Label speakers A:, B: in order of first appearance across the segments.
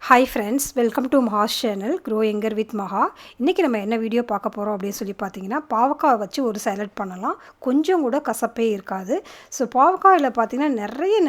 A: Hi friends, welcome to MAHA's channel Grow Younger with MAHA. இன்னைக்கு நம்ம என்ன video பார்க்க போறோம் அப்படினு சொல்லி பாத்தீங்கன்னா பாவக்காய் வச்சு ஒரு சாலட் பண்ணலாம். கொஞ்சம் கூட கசப்பே இருக்காது. சோ பாவக்காயில பாத்தீங்கன்னா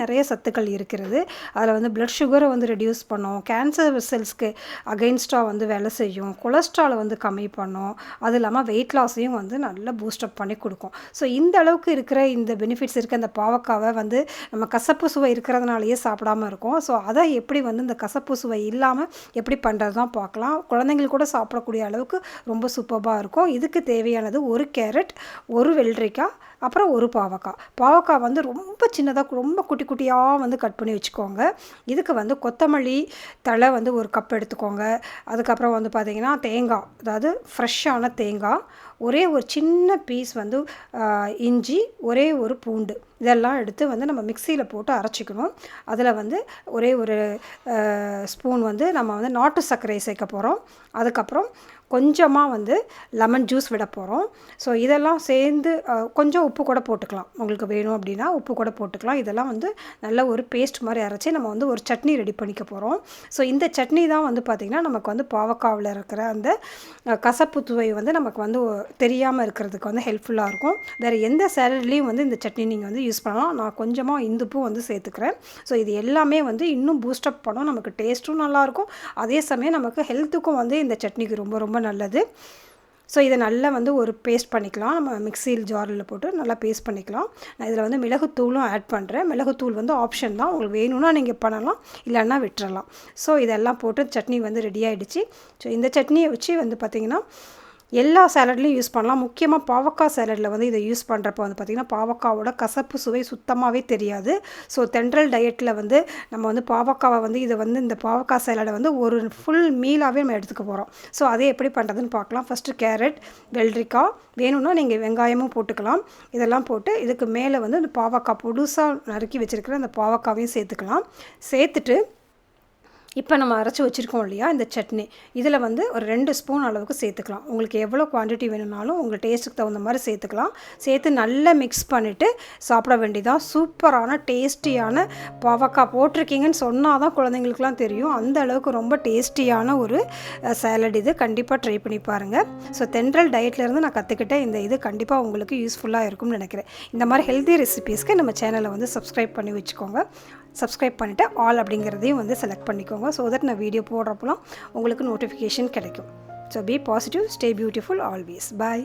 A: நிறைய சத்துக்கள் இருக்குது. அதுல வந்து blood sugar வந்து ரெடியூஸ் பண்ணும். கேன்சர் செல்ஸ்க்கு அகைன்ஸ்டா வந்து வேலை செய்யும். கொலஸ்ட்ரால் வந்து கம்மி பண்ணும். அது இல்லாம weight loss-ஐயும் வந்து நல்ல பூஸ்ட் அப் பண்ணி கொடுக்கும். சோ இந்த அளவுக்கு இருக்கிற இந்த பெனிஃபிட்ஸ் இருக்க அந்த பாவக்காவை வந்து நம்ம கசப்பு சுவை இருக்கிறதுனாலயே சாப்பிடாம இருக்கோம். சோ அத எப்படி வந்து இந்த கசப்பு சுவை இல்லாம எப்படி பண்றது தான் பார்க்கலாம். குழந்தைகள் கூட சாப்பிடக்கூடிய அளவுக்கு ரொம்ப சூப்பர்பா இருக்கும். இதுக்கு தேவையானது ஒரு கேரட், ஒரு வெள்ளரிக்காய், அப்புறம் ஒரு பாவக்காய். பாவக்காய் வந்து ரொம்ப சின்னதா ரொம்ப குட்டி குட்டியா வந்து கட் பண்ணி வச்சுக்கோங்க. இதுக்கு வந்து கொத்தமல்லி தழை வந்து ஒரு கப் எடுத்துக்கோங்க. அதுக்கு அப்புறம் வந்து பாத்தீங்கன்னா தேங்காய், அதாவது ஃப்ரெஷ்ஷான தேங்காய், ஒரே ஒரு சின்ன பீஸ் வந்து இஞ்சி, ஒரே ஒரு பூண்டு, இதெல்லாம் எடுத்து வந்து நம்ம மிக்ஸியில போட்டு அரைச்சிக்கணும். அதில் வந்து ஒரே ஒரு ஸ்பூன் வந்து நம்ம வந்து நாட்டு சர்க்கரை சேர்க்க போகிறோம். அதுக்கப்புறம் கொஞ்சமாக வந்து லெமன் ஜூஸ் விட போகிறோம். ஸோ இதெல்லாம் சேர்ந்து கொஞ்சம் உப்பு கூட போட்டுக்கலாம். உங்களுக்கு வேணும் அப்படின்னா உப்பு கூட போட்டுக்கலாம். இதெல்லாம் வந்து நல்ல ஒரு பேஸ்ட் மாதிரி அரைச்சி நம்ம வந்து ஒரு சட்னி ரெடி பண்ணிக்க போகிறோம். ஸோ இந்த சட்னி தான் வந்து பார்த்திங்கன்னா நமக்கு வந்து பாவக்காவில் இருக்கிற அந்த கசப்பு சுவை வந்து நமக்கு வந்து தெரியாமல் இருக்கிறதுக்கு வந்து ஹெல்ப்ஃபுல்லாக இருக்கும். வேறு எந்த சேலட்லேயும் வந்து இந்த சட்னி நீங்கள் வந்து யூஸ் பண்ணலாம். நான் கொஞ்சமாக இந்துப்பும் வந்து சேர்த்துக்கிறேன். ஸோ இது எல்லாமே வந்து இன்னும் பூஸ்டப் பண்ணும். நமக்கு டேஸ்ட்டும் நல்லாயிருக்கும். அதே சமயம் நமக்கு ஹெல்த்துக்கும் வந்து இந்த சட்னிக்கு ரொம்ப நல்லது. ஸோ இதை நல்லா வந்து ஒரு பேஸ்ட் பண்ணிக்கலாம். நம்ம மிக்ஸியில் ஜாரில் போட்டு நல்லா பேஸ்ட் பண்ணிக்கலாம். நான் இதில் வந்து மிளகுத்தூளும் ஆட் பண்ணுறேன். மிளகுத்தூள் வந்து ஆப்ஷன் தான். உங்களுக்கு வேணும்னா நீங்கள் பண்ணலாம், இல்லைன்னா விட்டுறலாம். ஸோ இதெல்லாம் போட்டு சட்னி வந்து ரெடி ஆகிடுச்சு. ஸோ இந்த சட்னியை வச்சு வந்து பார்த்திங்கன்னா எல்லா சாலட்லேயும் யூஸ் பண்ணலாம். முக்கியமாக பாவக்காய் சாலடில் வந்து இதை யூஸ் பண்ணுறப்போ வந்து பார்த்திங்கன்னா பாவக்காவோட கசப்பு சுவை சுத்தமாகவே தெரியாது. ஸோ தென்ட்ரல் டயட்டில் வந்து நம்ம வந்து பாவக்காவை வந்து இதை வந்து இந்த பாவக்காய் சாலடை வந்து ஒரு ஃபுல் மீலாகவே நம்ம எடுத்துக்க போகிறோம். ஸோ அதை எப்படி பண்ணுறதுன்னு பார்க்கலாம். ஃபஸ்ட்டு கேரட், வெள்ளரிக்காய், வேணும்னா நீங்கள் வெங்காயமும் போட்டுக்கலாம். இதெல்லாம் போட்டு இதுக்கு மேலே வந்து இந்த பாவக்காய் பொடுசாக நறுக்கி வச்சுருக்கிற அந்த பாவக்காவையும் சேர்த்துக்கலாம். சேர்த்துட்டு இப்போ நம்ம அரைச்சி வச்சுருக்கோம் இல்லையா இந்த சட்னி, இதில் வந்து ஒரு 2 ஸ்பூன் அளவுக்கு சேர்த்துக்கலாம். உங்களுக்கு எவ்வளோ குவான்டிட்டி வேணும்னாலும் உங்கள் டேஸ்ட்டுக்கு தகுந்த மாதிரி சேர்த்துக்கலாம். சேர்த்து நல்லா மிக்ஸ் பண்ணிவிட்டு சாப்பிட வேண்டியதான். சூப்பரான டேஸ்டியான பாவக்காய் போட்டிருக்கீங்கன்னு சொன்னால் தான் குழந்தைங்களுக்குலாம் தெரியும். அந்த அளவுக்கு ரொம்ப டேஸ்டியான ஒரு சாலட் இது. கண்டிப்பாக ட்ரை பண்ணி பாருங்கள். ஸோ தென்ட்ரல் டயட்லேருந்து நான் கற்றுக்கிட்டேன். இந்த இது கண்டிப்பாக உங்களுக்கு யூஸ்ஃபுல்லாக இருக்கும்னு நினைக்கிறேன். இந்த மாதிரி ஹெல்த்தி ரெசிபீஸ்க்கு நம்ம சேனலை வந்து சப்ஸ்கிரைப் பண்ணி வச்சுக்கோங்க. சப்ஸ்கிரைப் பண்ணிவிட்டு ஆல் அப்படிங்கிறதையும் வந்து செலக்ட் பண்ணிக்கோங்க. ஸோ தட் நான் வீடியோ போடுறப்பலாம் உங்களுக்கு நோட்டிஃபிகேஷன் கிடைக்கும். So be positive, stay beautiful always. Bye.